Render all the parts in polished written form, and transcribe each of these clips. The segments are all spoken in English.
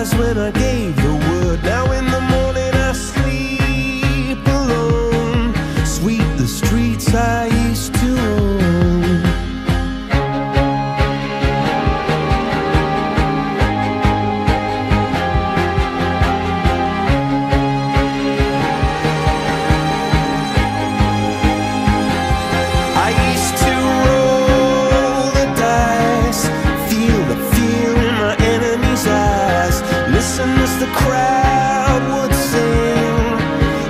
eyes when I gave the word. Now in the morning I sleep alone. Sweep the streets I used to own. I used to roll the dice, feel the fear in my enemy's eyes, listen as the crowd would sing.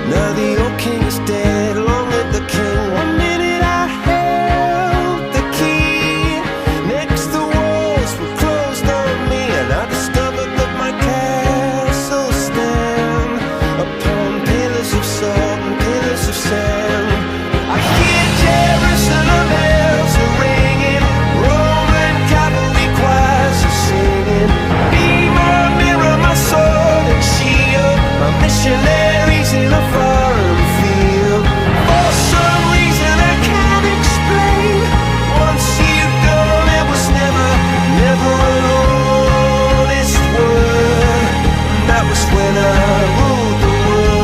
Now the old king is dead, long live the king. One minute I held the key, next the walls were closed on me, and I discovered that my castle stand upon pillars of salt and pillars of sand. I hear Jerusalem bells are ringing, Roman cavalry choirs are singing. Be my mirror, my sword and shield, my missionaries in a foreign field. For some reason I can't explain, once you've gone it was never, never an honest word. And that was when I ruled the world.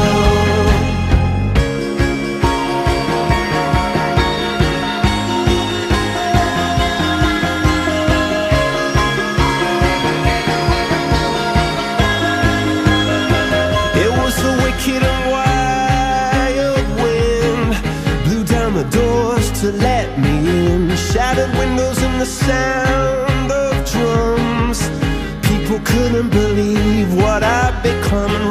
It was the wicked and wild wind, blew down the doors to let me in, shattered windows and the sound of drums. People couldn't believe what I'd become, and